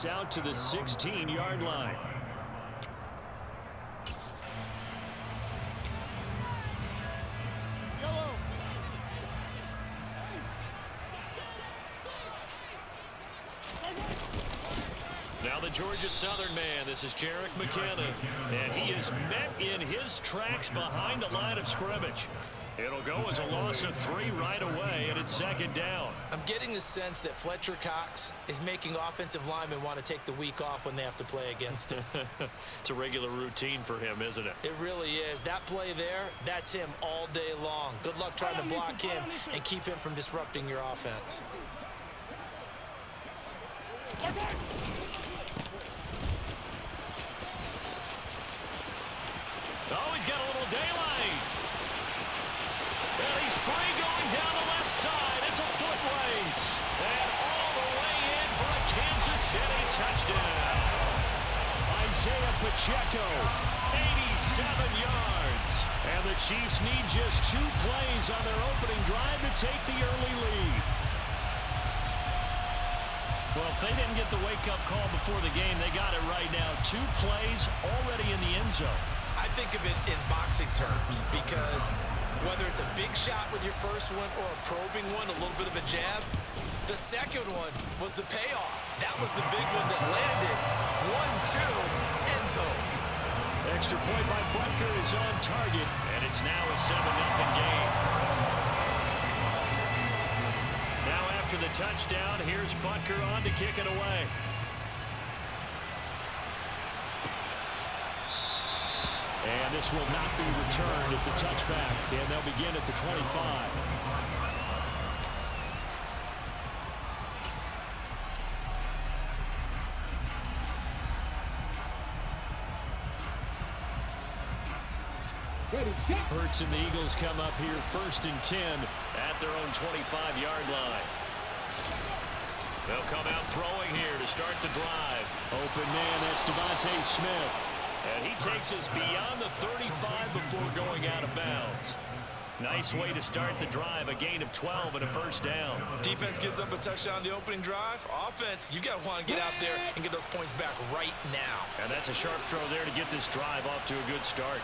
this out to the 16-yard line. Now the Georgia Southern man, this is Jarek McKinnon, and he is met in his tracks behind the line of scrimmage. It'll go as a loss of 3 right away, and it's second down. I'm getting the sense that Fletcher Cox is making offensive linemen want to take the week off when they have to play against him. It's a regular routine for him, isn't it? It really is. That play there, that's him all day long. Good luck trying to block him and keep him from disrupting your offense. Oh, he's got a little daylight. And he's free going down the left side. It's a foot race. And all the way in for a Kansas City touchdown. Isaiah Pacheco, 87 yards. And the Chiefs need just 2 plays on their opening drive to take the early lead. Well, if they didn't get the wake-up call before the game, they got it right now. 2 plays already in the end zone. I think of it in boxing terms because whether it's a big shot with your first one or a probing one, a little bit of a jab, the second one was the payoff. That was the big one that landed. 1-2, end zone. Extra point by Butker is on target, and it's now a 7-0 game. Now after the touchdown, here's Butker on to kick it away. And this will not be returned. It's a touchback, and they'll begin at the 25. Hurts and the Eagles come up here 1st and 10 at their own 25-yard line. They'll come out throwing here to start the drive. Open man, that's Devontae Smith. And he takes us beyond the 35 before going out of bounds. Nice way to start the drive, a gain of 12 and a first down. Defense gives up a touchdown on the opening drive. Offense, you got to want to get out there and get those points back right now. And that's a sharp throw there to get this drive off to a good start.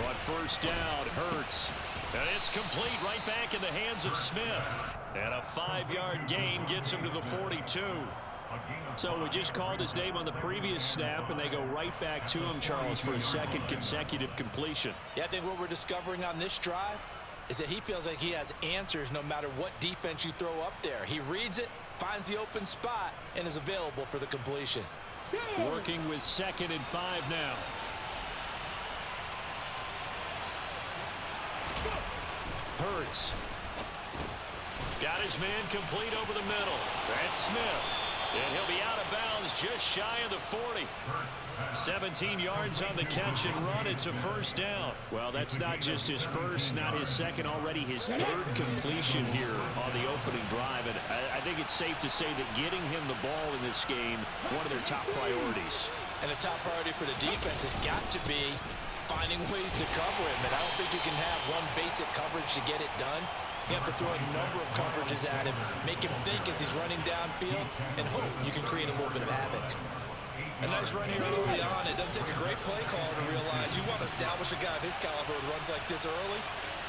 On first down, Hurts. And it's complete right back in the hands of Smith. And a 5-yard gain gets him to the 42. So we just called his name on the previous snap, and they go right back to him, Charles, for a second consecutive completion. Yeah, I think what we're discovering on this drive is that he feels like he has answers no matter what defense you throw up there. He reads it, finds the open spot, and is available for the completion. Working with 2nd and 5 now. Hurts. Got his man complete over the middle. That's Smith. And he'll be out of bounds just shy of the 40. 17 yards on the catch and run. It's a first down. Well, that's not just his first, not his second, already his 3rd completion here on the opening drive. And I think it's safe to say that getting him the ball in this game, one of their top priorities. And the top priority for the defense has got to be finding ways to cover him. And I don't think you can have one basic coverage to get it done. You have to throw a number of coverages at him, make him think as he's running downfield, and hope you can create a little bit of havoc. A nice run here early on. It doesn't take a great play caller to realize you want to establish a guy of his caliber with runs like this early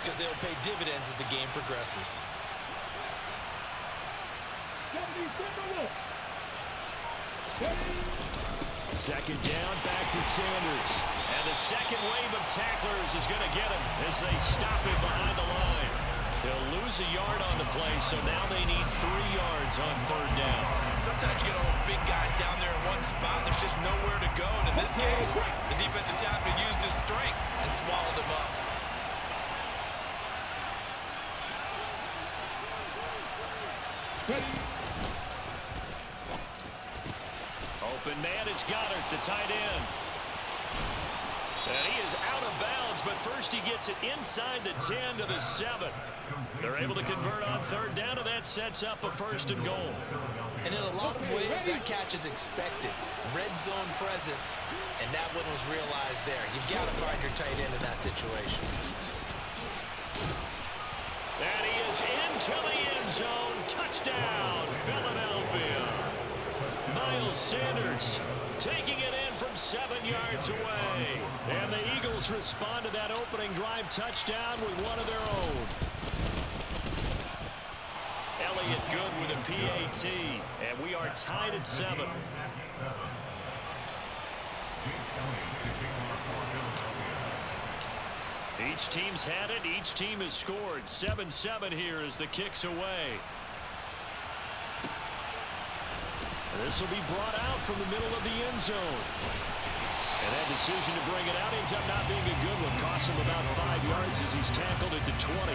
because they'll pay dividends as the game progresses. Second down, back to Sanders. And the second wave of tacklers is going to get him as they stop him behind the line. They'll lose a yard on the play, so now they need 3 yards on 3rd down. Sometimes you get all those big guys down there in one spot, and there's just nowhere to go. And in this case, the defensive tackle used his strength and swallowed him up. Open man is Goddard, the tight end. And he is out of bounds, but first he gets it inside the 10 to the 7. They're able to convert on 3rd down, and that sets up a 1st and goal. And in a lot of ways, that catch is expected. Red zone presence, and that one was realized there. You've got to find your tight end in that situation. And he is into the end zone. Touchdown, Philadelphia. Miles Miles Sanders taking it in from 7 yards away. And the Eagles respond to that opening drive touchdown with one of their own. Elliott good with a PAT, and we are tied at 7. Each team's had it. Each team has scored. 7-7 here as the kick's away. This will be brought out from the middle of the end zone. And that decision to bring it out ends up not being a good one. Costs him about 5 yards as he's tackled at the 20.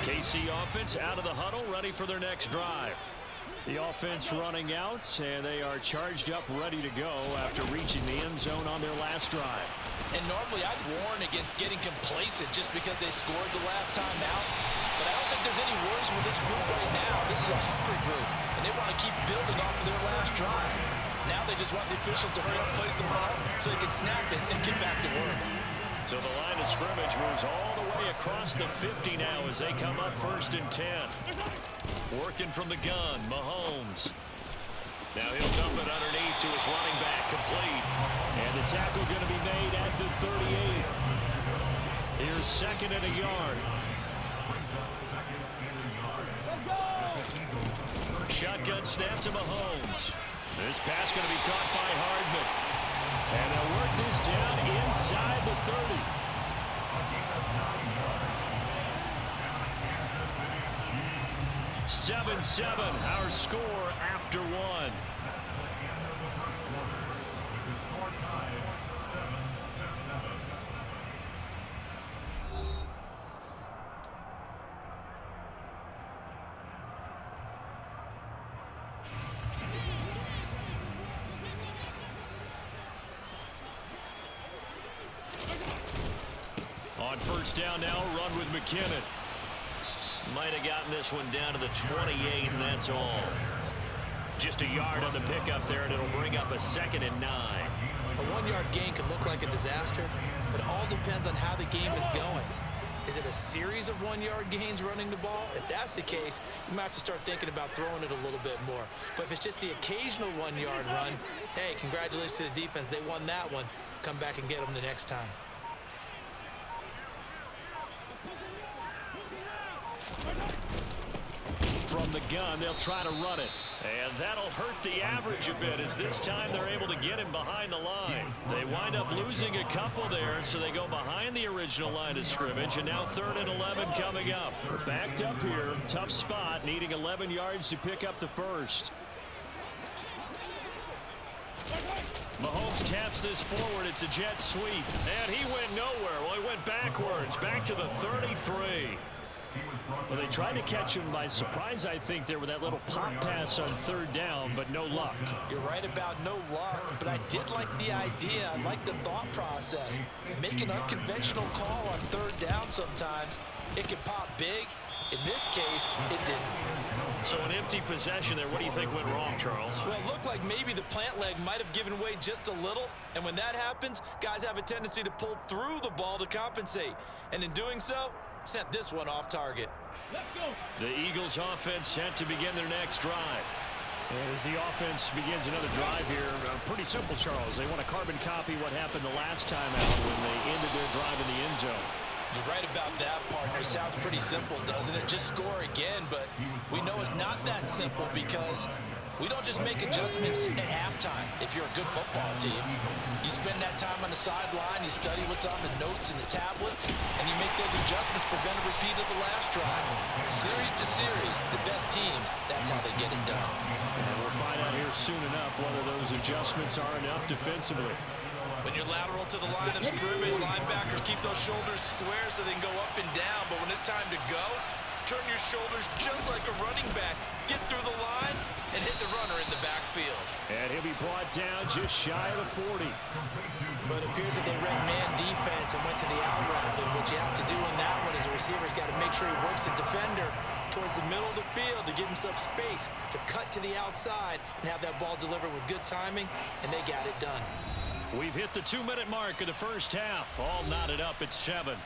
KC offense out of the huddle, ready for their next drive. The offense running out, and they are charged up, ready to go after reaching the end zone on their last drive. And normally I'd warn against getting complacent just because they scored the last time out. But I don't think there's any worries with this group right now. This is a hungry group, and they want to keep building off of their last drive. Now they just want the officials to hurry up, place the ball, so they can snap it and get back to work. So the line of scrimmage moves all the way across the 50 now as they come up 1st and 10. Working from the gun, Mahomes. Now he'll dump it underneath to his running back, complete. And the tackle going to be made at the 38. Here's 2nd and a yard. Shotgun snap to Mahomes. This pass going to be caught by Hardman. And they'll work this down inside the 30. Seven, our score after 1. On 1st down now, run with McKinnon. Might have gotten this one down to the 28, and that's all. Just a yard on the pickup there, and it'll bring up a 2nd and 9. A 1-yard gain can look like a disaster, but it all depends on how the game is going. Is it a series of 1-yard gains running the ball? If that's the case, you might have to start thinking about throwing it a little bit more. But if it's just the occasional 1-yard run, hey, congratulations to the defense. They won that one. Come back and get them the next time. From the gun, they'll try to run it. And that'll hurt the average a bit as this time they're able to get him behind the line. They wind up losing a couple there, so they go behind the original line of scrimmage, and now 3rd and 11 coming up. We're backed up here. Tough spot, needing 11 yards to pick up the first. Mahomes taps this forward. It's a jet sweep. And he went nowhere. Well, he went backwards, back to the 33. Well, they tried to catch him by surprise, I think, there with that little pop pass on 3rd down, but no luck. You're right about no luck, but I did like the idea. I like the thought process. Make an unconventional call on 3rd down sometimes. It can pop big. In this case, it didn't. So an empty possession there. What do you think went wrong, Charles? Well, it looked like maybe the plant leg might have given way just a little, and when that happens, guys have a tendency to pull through the ball to compensate. And in doing so, sent this one off target. Let's go. The Eagles offense set to begin their next drive. And as the offense begins another drive here, pretty simple, Charles. They want to carbon copy what happened the last time out when they ended their drive in the end zone. You're right about that, partner. Sounds pretty simple, doesn't it? Just score again, but we know it's not that simple because we don't just make adjustments at halftime if you're a good football team. You spend that time on the sideline, you study what's on the notes and the tablets, and you make those adjustments, prevent a repeat of the last drive. Series to series, the best teams, that's how they get it done. And we'll find out here soon enough whether those adjustments are enough defensively. When you're lateral to the line of scrimmage, linebackers keep those shoulders square so they can go up and down, but when it's time to go, turn your shoulders just like a running back, get through the line, and hit the runner in the backfield. And he'll be brought down just shy of the 40. But it appears that they ran man defense and went to the out route. And what you have to do in that one is the receiver's got to make sure he works the defender towards the middle of the field to give himself space to cut to the outside and have that ball delivered with good timing, and they got it done. We've hit the 2-minute mark of the first half. All knotted up at 7.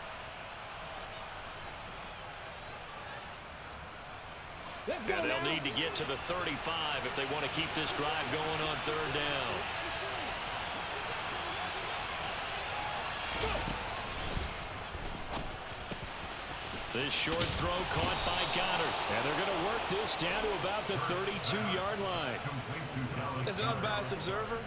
And they'll need to get to the 35 if they want to keep this drive going on 3rd down. This short throw caught by Goddard. And they're going to work this down to about the 32-yard line. As an unbiased observer,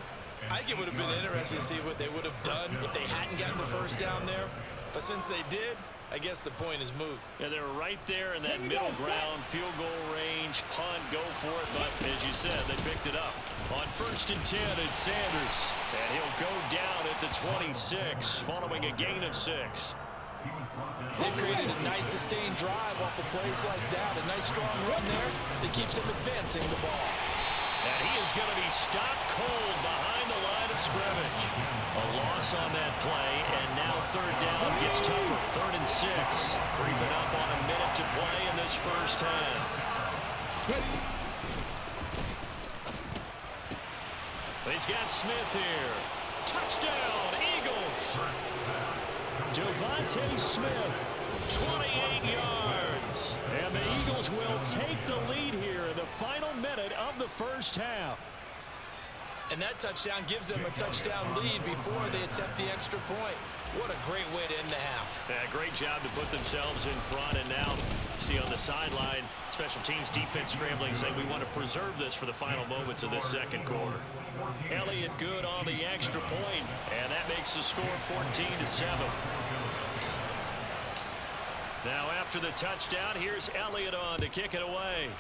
I think it would have been interesting to see what they would have done if they hadn't gotten the first down there. But since they did, I guess the point is moot. Yeah, they were right there in that middle ground, field goal range, punt, go for it. But as you said, they picked it up. On 1st and 10, it's Sanders. And he'll go down at the 26, following a gain of 6. They created a nice sustained drive off of plays like that. A nice strong run there that keeps them advancing the ball. And he is going to be stopped cold behind the line of scrimmage. A loss on that play, and now 3rd down gets tougher. 3rd and 6. Creeping up on a minute to play in this first half. He's got Smith here. Touchdown, Eagles. Devontae Smith, 28 yards. And the Eagles will take the lead here in the final minute of the first half. And that touchdown gives them a touchdown lead before they attempt the extra point. What a great way to end the half. Yeah, great job to put themselves in front. And now, see on the sideline, special teams defense scrambling, saying we want to preserve this for the final moments of this second quarter. Elliott good on the extra point, and that makes the score 14-7. Now after the touchdown, here's Elliott on to kick it away.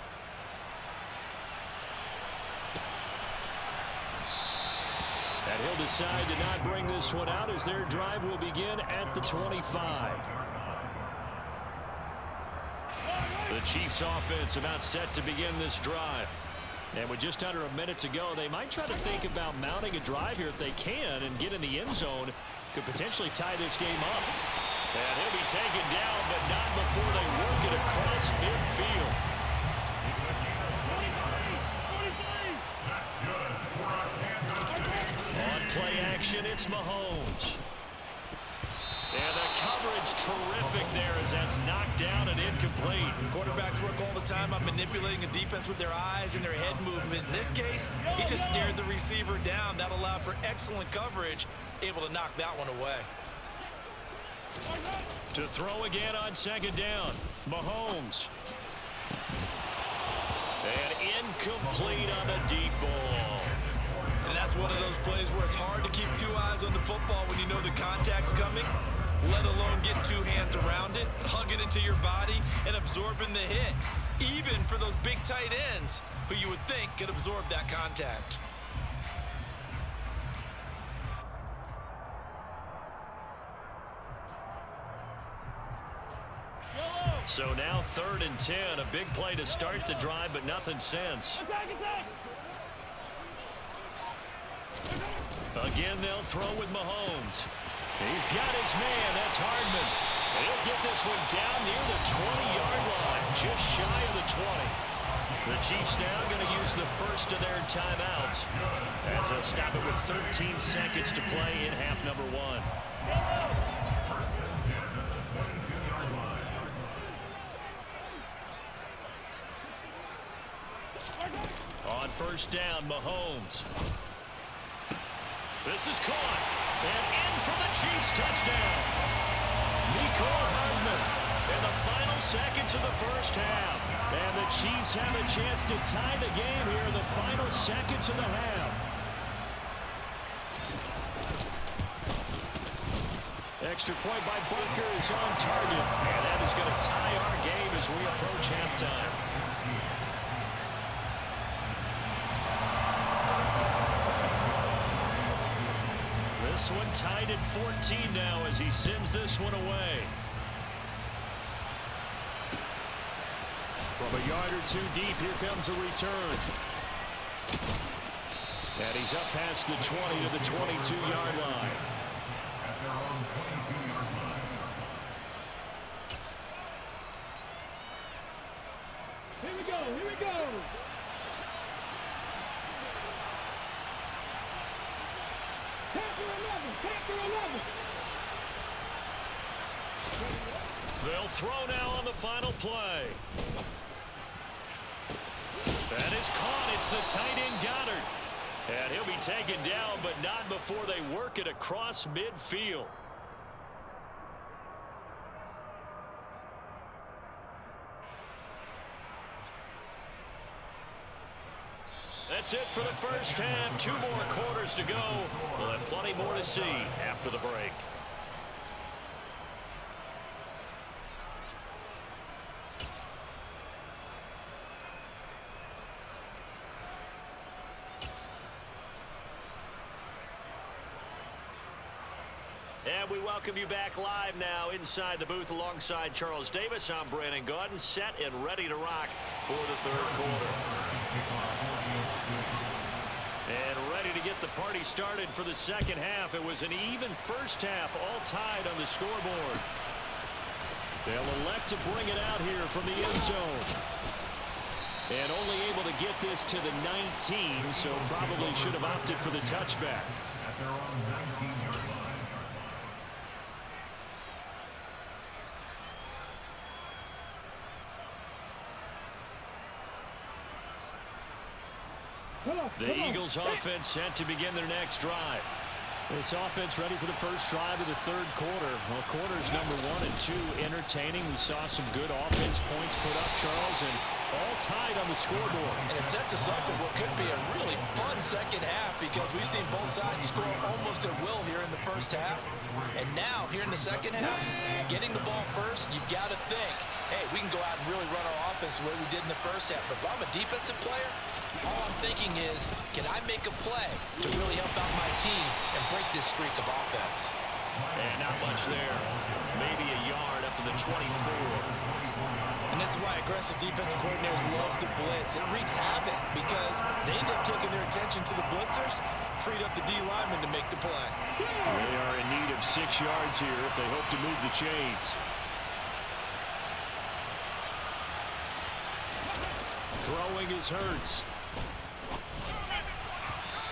And he'll decide to not bring this one out as their drive will begin at the 25. The Chiefs offense about set to begin this drive. And with just under a minute to go, they might try to think about mounting a drive here if they can and get in the end zone. Could potentially tie this game up. And he'll be taken down, but not before they work it across midfield. On play action, it's Mahomes. And the coverage terrific there as that's knocked down and incomplete. Quarterbacks work all the time on manipulating a defense with their eyes and their head movement. In this case, he just stared the receiver down. That allowed for excellent coverage, able to knock that one away. To throw again on 2nd down, Mahomes. And incomplete on a deep ball. And that's one of those plays where it's hard to keep 2 eyes on the football when you know the contact's coming, let alone get 2 hands around it, hugging it to your body, and absorbing the hit, even for those big tight ends who you would think could absorb that contact. So now 3rd and 10, a big play to start the drive, but nothing since. Again, they'll throw with Mahomes. He's got his man. That's Hardman. And he'll get this one down near the 20-yard line, just shy of the 20. The Chiefs now going to use the first of their timeouts as they'll stop it with 13 seconds to play in half number 1. On 1st down, Mahomes. This is caught. And in for the Chiefs touchdown. Nicole Hardman in the final seconds of the first half. And the Chiefs have a chance to tie the game here in the final seconds of the half. Extra point by Butker is on target. And that is going to tie our game as we approach halftime. This one tied at 14 now as he sends this one away. From a yard or two deep, here comes a return. And he's up past the 20 to the 22-yard line. Here we go, here we go. Tackle 11. They'll throw now on the final play. That is caught. It's the tight end Goddard. And he'll be taken down, but not before they work it across midfield. That's it for the first half. 2 more quarters to go. We'll have plenty more to see after the break. And we welcome you back live now inside the booth alongside Charles Davis. I'm Brandon Gaudin, set and ready to rock for the third quarter. And ready to get the party started for the second half. It was an even first half, all tied on the scoreboard. They'll elect to bring it out here from the end zone. And only able to get this to the 19, so probably should have opted for the touchback. At their own 19-yard line. The Eagles offense set to begin their next drive. This offense ready for the first drive of the third quarter. Well, quarters number 1 and 2 entertaining. We saw some good offense points put up, Charles, and all tied on the scoreboard. And it sets us up for what could be a really fun second half because we've seen both sides score almost at will here in the first half. And now, here in the second half, getting the ball first, you've got to think, hey, we can go out and really run our offense the way we did in the first half. But if I'm a defensive player, all I'm thinking is, can I make a play to really help out my team and break this streak of offense? And not much there. Maybe a yard up to the 24. And this is why aggressive defensive coordinators love to blitz. It wreaks havoc because they end up taking their attention to the blitzers, freed up the D lineman to make the play. They are in need of 6 yards here if they hope to move the chains. Throwing is Hurts.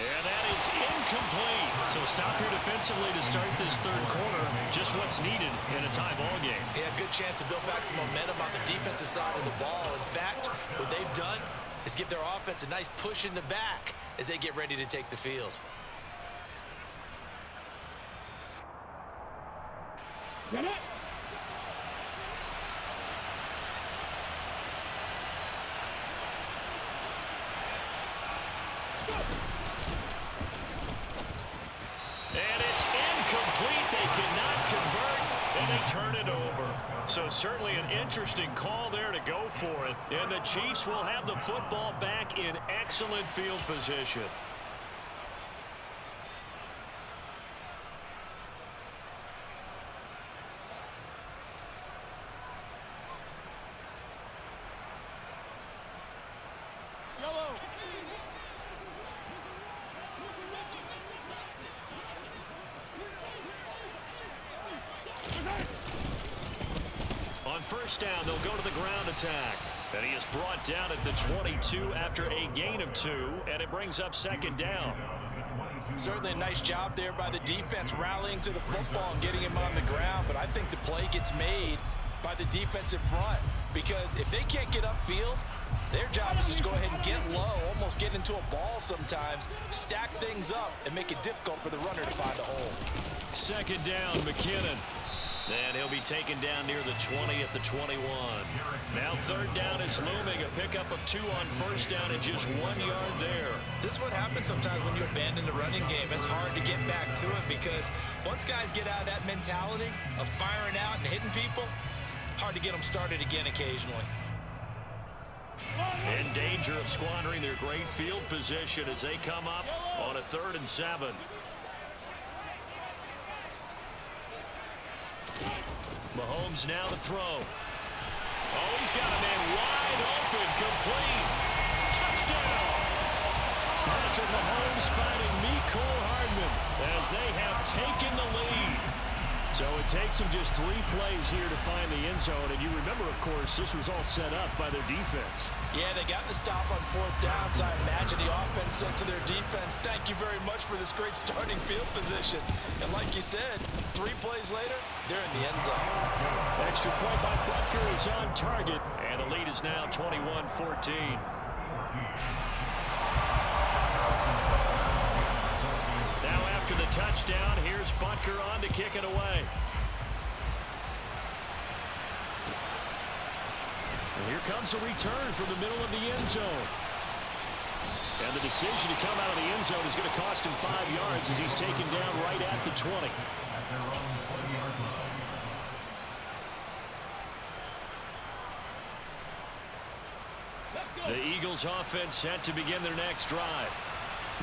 And that is incomplete. So stop here defensively to start this third quarter. Just what's needed in a tie ball game. Yeah, good chance to build back some momentum on the defensive side of the ball. In fact, what they've done is give their offense a nice push in the back as they get ready to take the field. Get it. And it's incomplete. They cannot convert, and they turn it over. So certainly an interesting call there to go for it. And the Chiefs will have the football back in excellent field position. On first down, they'll go to the ground attack. And he is brought down at the 22 after a gain of 2, and it brings up second down. Certainly a nice job there by the defense rallying to the football and getting him on the ground, but I think the play gets made by the defensive front because if they can't get upfield, their job is to go ahead and get low, almost get into a ball sometimes, stack things up, and make it difficult for the runner to find a hole. Second down, McKinnon. And he'll be taken down near the 20 at the 21. Now third down is looming. A pickup of 2 on first down and just 1 yard there. This is what happens sometimes when you abandon the running game. It's hard to get back to it because once guys get out of that mentality of firing out and hitting people, hard to get them started again occasionally. In danger of squandering their great field position as they come up on a 3rd and 7. Mahomes now to throw. Oh, he's got a man wide open, complete. Touchdown! Patrick Mahomes finding Mecole Hardman as they have taken the lead. So it takes them just 3 plays here to find the end zone. And you remember, of course, this was all set up by their defense. Yeah, they got the stop on 4th down, so I imagine the offense said to their defense, thank you very much for this great starting field position. And like you said, 3 plays later, they're in the end zone. Extra point by Butker is on target. And the lead is now 21-14. Now after the touchdown, here's Butker on to kick it away. And here comes a return from the middle of the end zone. And the decision to come out of the end zone is going to cost him 5 yards as he's taken down right at the 20. The Eagles offense set to begin their next drive.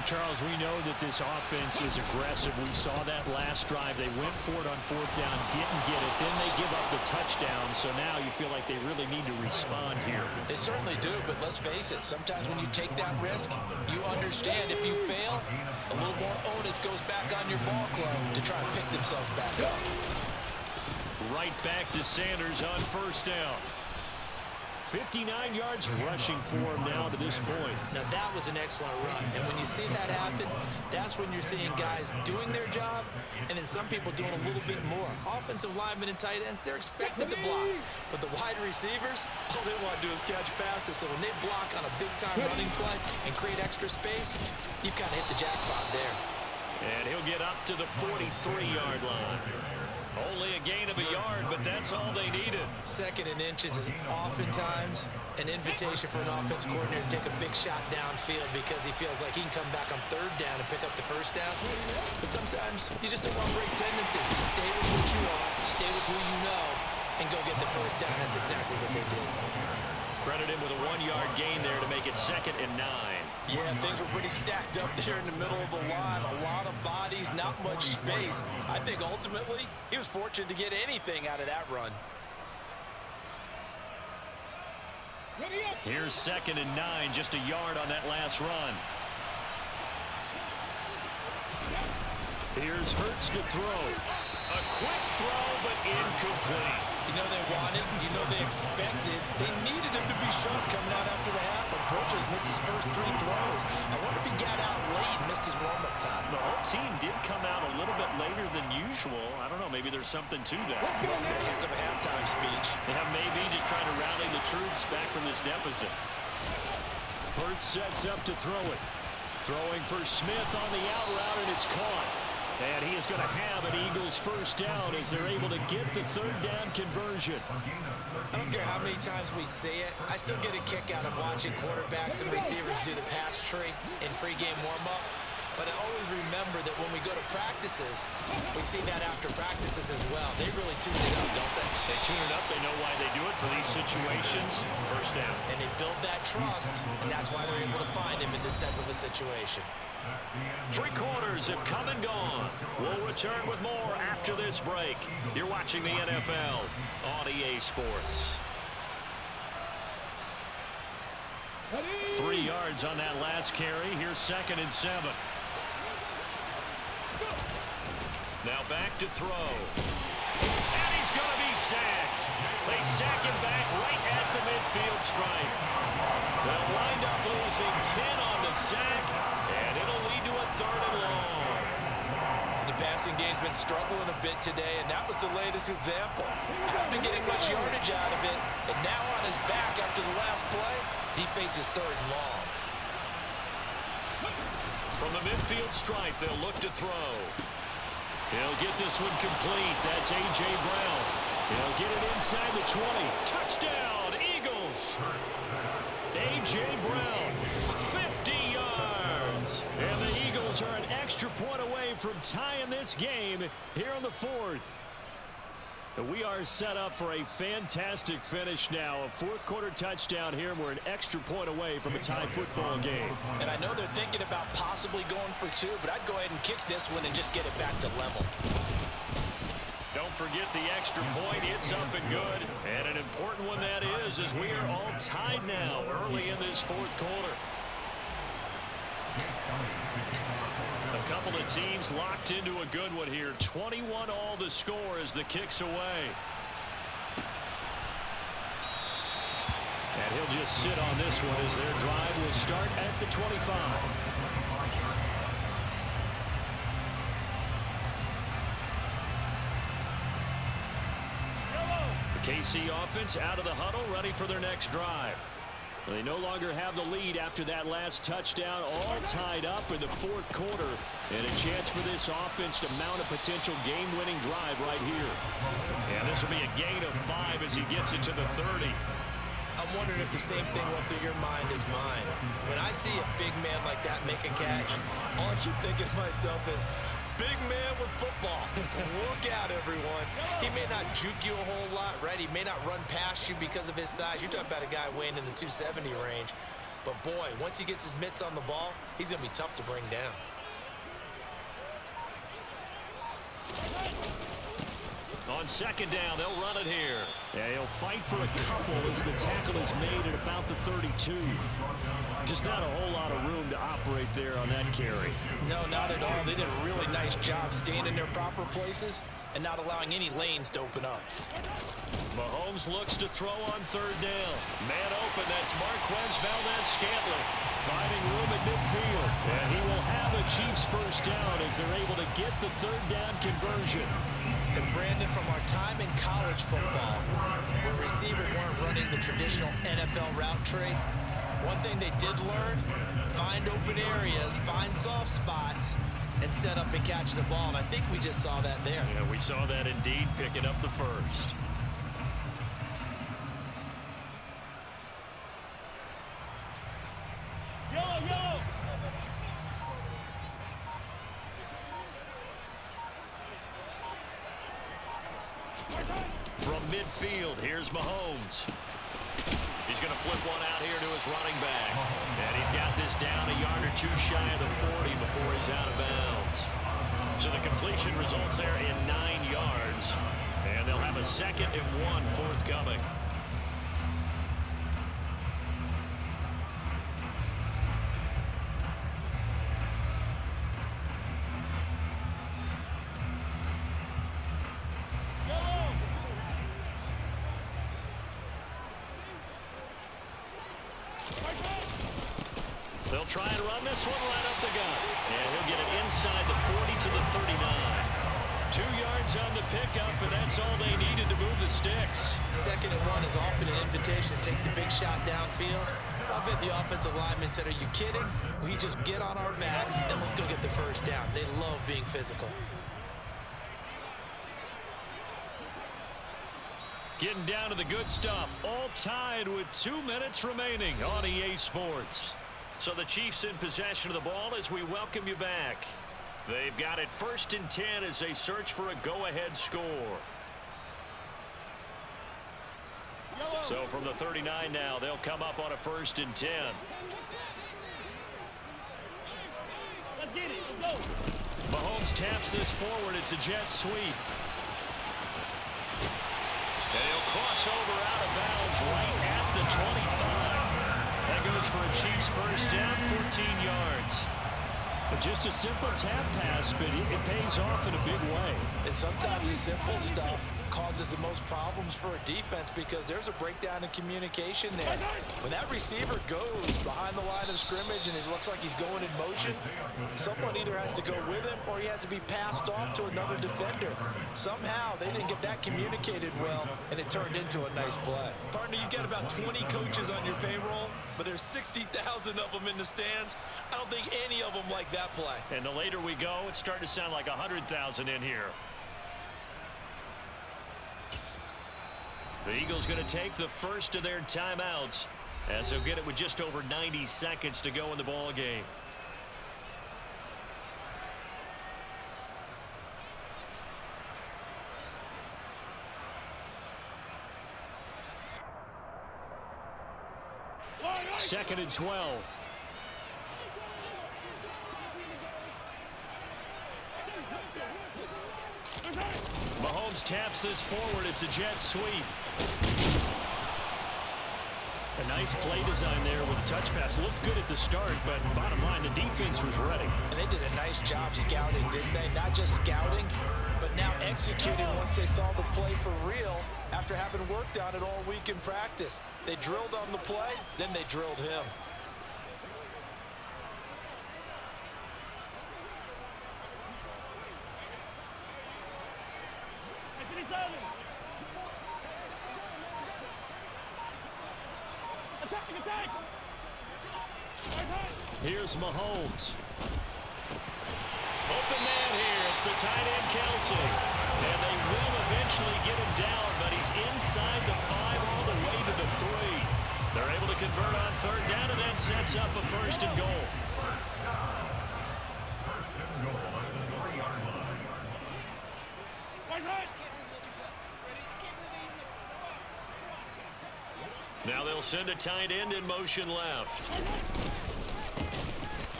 Charles, we know that this offense is aggressive. We saw that last drive. They went for it on 4th down, didn't get it. Then they give up the touchdown. So now you feel like they really need to respond here. They certainly do, but let's face it. Sometimes when you take that risk, you understand if you fail, a little more onus goes back on your ball club to try and pick themselves back up. Right back to Sanders on 1st down. 59 yards rushing for him now to this point. Now that was an excellent run, and when you see that happen, that's when you're seeing guys doing their job and then some people doing a little bit more. Offensive linemen and tight ends, they're expected to block, but the wide receivers, all they want to do is catch passes. So when they block on a big-time running play and create extra space, you've kind of hit the jackpot there. And he'll get up to the 43-yard line. Only a gain of a yard, but that's all they needed. 2nd and inches is oftentimes an invitation for an offense coordinator to take a big shot downfield because he feels like he can come back on 3rd down and pick up the 1st down. But sometimes you just don't want to break tendencies. Stay with what you are, stay with who you know, and go get the 1st down. That's exactly what they did. Credit him with a 1-yard gain there to make it 2nd and 9. Yeah, things were pretty stacked up there in the middle of the line. A lot of bodies, not much space. I think ultimately he was fortunate to get anything out of that run. Here's 2nd and 9, just a yard on that last run. Here's Hurts to throw. A quick throw, but incomplete. You know they wanted, you know they expected. They needed him to be sharp coming out after the half. Unfortunately, he's missed his first 3 throws. I wonder if he got out late and missed his warm-up time. The whole team did come out a little bit later than usual. I don't know, maybe there's something to that. Must have been a heck of a halftime speech. Yeah, maybe just trying to rally the troops back from this deficit. Hurts sets up to throw it. Throwing for Smith on the out route, and it's caught. And he is going to have an Eagles 1st down as they're able to get the 3rd down conversion. I don't care how many times we say it, I still get a kick out of watching quarterbacks and receivers do the pass tree in pregame warm-up. But I always remember that when we go to practices, we see that after practices as well. They really tune it up, don't they? They tune it up. They know why they do it for these situations. 1st down. And they build that trust, and that's why they're able to find him in this type of a situation. 3 quarters have come and gone. We'll return with more after this break. You're watching the NFL on EA Sports. 3 yards on that last carry. Here's 2nd and 7. Now back to throw. And he's going to be sacked. They sack him back right at the midfield stripe. They'll wind up losing 10 on the sack, and it'll lead to a 3rd and long. The passing game's been struggling a bit today, and that was the latest example. Hasn't been getting much yardage out of it, and now on his back after the last play, he faces 3rd and long. From the midfield stripe, they'll look to throw. He'll get this one complete. That's A.J. Brown. He'll get it inside the 20. Touchdown, Eagles! A.J. Brown, 50 yards. And the Eagles are an extra point away from tying this game here in the 4th. We are set up for a fantastic finish now. A 4th quarter touchdown here, and we're an extra point away from a tie football game. And I know they're thinking about possibly going for 2, but I'd go ahead and kick this one and just get it back to level. Don't forget the extra point. It's up and good. And an important one that is, as we are all tied now early in this fourth quarter. A couple of teams locked into a good one here. 21 all the score as the kick's away. And he'll just sit on this one as their drive will start at the 25. The KC offense out of the huddle, ready for their next drive. They no longer have the lead after that last touchdown, all tied up in the fourth quarter. And a chance for this offense to mount a potential game-winning drive right here. And this will be a gain of 5 as he gets it to the 30. I'm wondering if the same thing went through your mind as mine. When I see a big man like that make a catch, all I keep thinking to myself is, big man with football. Look out, everyone. He may not juke you a whole lot, right? He may not run past you because of his size. You're talking about a guy weighing in the 270 range. But, boy, once he gets his mitts on the ball, he's going to be tough to bring down. On second down, they'll run it here. Yeah, he'll fight for a couple as the tackle is made at about the 32. Just not a whole lot of room to operate there on that carry. No, not at all. They did a really nice job staying in their proper places and not allowing any lanes to open up. Mahomes looks to throw on third down. Man open, that's Marquez Valdez-Scantling. Finding room at midfield. And he will have a Chiefs first down as they're able to get the third down conversion. And Brandon, from our time in college football, where receivers weren't running the traditional NFL route tree, one thing they did learn, find open areas, find soft spots, and set up and catch the ball. And I think we just saw that there. Yeah, we saw that indeed, picking up the first. Yellow. From midfield, here's Mahomes. He's going to flip one out here to his running back. And he's got this down a yard or two shy of the 40 before he's out of bounds. So the completion results there in 9 yards. And they'll have a 2nd and 1 forthcoming. They'll try and run this one right up the gut. And he'll get it inside the 40 to the 39. 2 yards on the pickup, and that's all they needed to move the sticks. 2nd and 1 is often an invitation to take the big shot downfield. I bet the offensive lineman said, are you kidding? We just get on our backs and let's go get the first down. They love being physical. Getting down to the good stuff. All tied with 2 minutes remaining on EA Sports. So the Chiefs in possession of the ball as we welcome you back. They've got it 1st and 10 as they search for a go-ahead score. So from the 39 now, they'll come up on a 1st and 10. Let's get it. Let's go. Mahomes taps this forward. It's a jet sweep. And he'll cross over out of bounds right at the 25. That goes for a Chiefs first down, 14 yards. But just a simple tap pass, but it pays off in a big way. And sometimes the simple stuff causes the most problems for a defense because there's a breakdown in communication there. When that receiver goes behind the line of scrimmage and it looks like he's going in motion, someone either has to go with him or he has to be passed off to another defender. Somehow they didn't get that communicated well, and it turned into a nice play. Partner, you got about 20 coaches on your payroll, but there's 60,000 of them in the stands. I don't think any of them like that play. And the later we go, it's starting to sound like 100,000 in here. The Eagles going to take the first of their timeouts as they'll get it with just over 90 seconds to go in the ball game. Second and 12. Mahomes taps this forward. It's a jet sweep. A nice play design there with a touch pass. Looked good at the start, but bottom line, the defense was ready. And they did a nice job scouting, didn't they? Not just scouting, but now executing once they saw the play for real after having worked on it all week in practice. They drilled on the play, then they drilled him. Here's Mahomes. Open man here. It's the tight end, Kelsey. And they will eventually get him down, but he's inside the 5 all the way to the 3. They're able to convert on third down, and that sets up a first and goal. Now they'll send a tight end in motion left.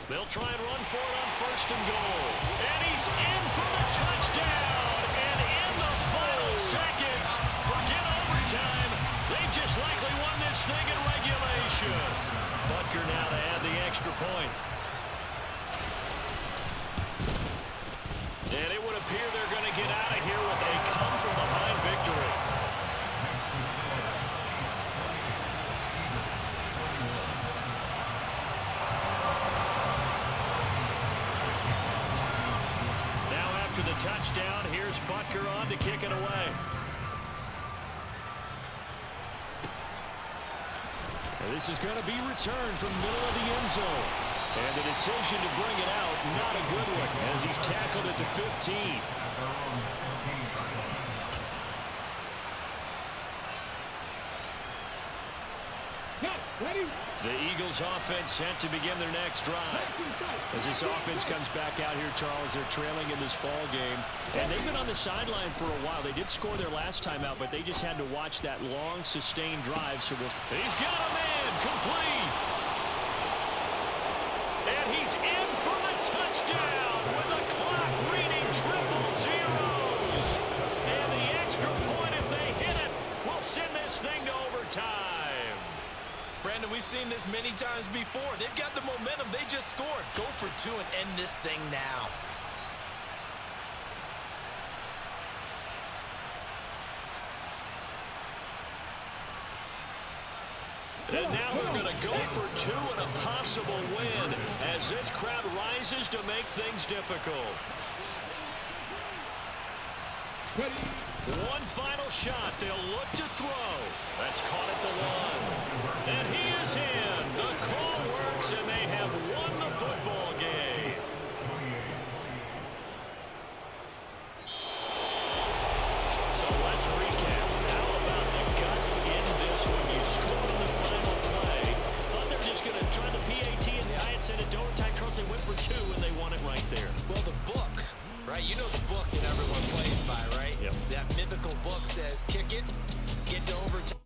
They'll try and run for it on first and goal. And he's in for the touchdown. And in the final seconds, forget overtime, they just likely won this thing in regulation. Butker now to add the extra point. And it would appear they're going to get out of here with a come-from-behind victory. To the touchdown, here's Butker on to kick it away. And this is going to be returned from the middle of the end zone. And the decision to bring it out, not a good one, as he's tackled at the 15. The Eagles offense set to begin their next drive. As this offense comes back out here, Charles, they're trailing in this ball game. And they've been on the sideline for a while. They did score their last time out, but they just had to watch that long, sustained drive. So he's got a man complete. And he's in for the touchdown with the clock reading triple zeros. And the extra point, if they hit it, will send this thing to overtime. Brandon, we've seen this many times before. They've got the momentum. They just scored. Go for 2 and end this thing now. And now they're going to go for 2 and a possible win as this crowd rises to make things difficult. One final shot. They'll look to throw. That's caught at the 1. And he is in. The call works, and they have won the football game. So let's recap. How about the guts in this one? You scored on the final play. Thought they were just going to try the PAT and tie it, send it to overtime. Charles, they went for 2, and they won it right there. Well, the book, right? You know the book that everyone plays by, right? Yep. That mythical book says, kick it, get to overtime.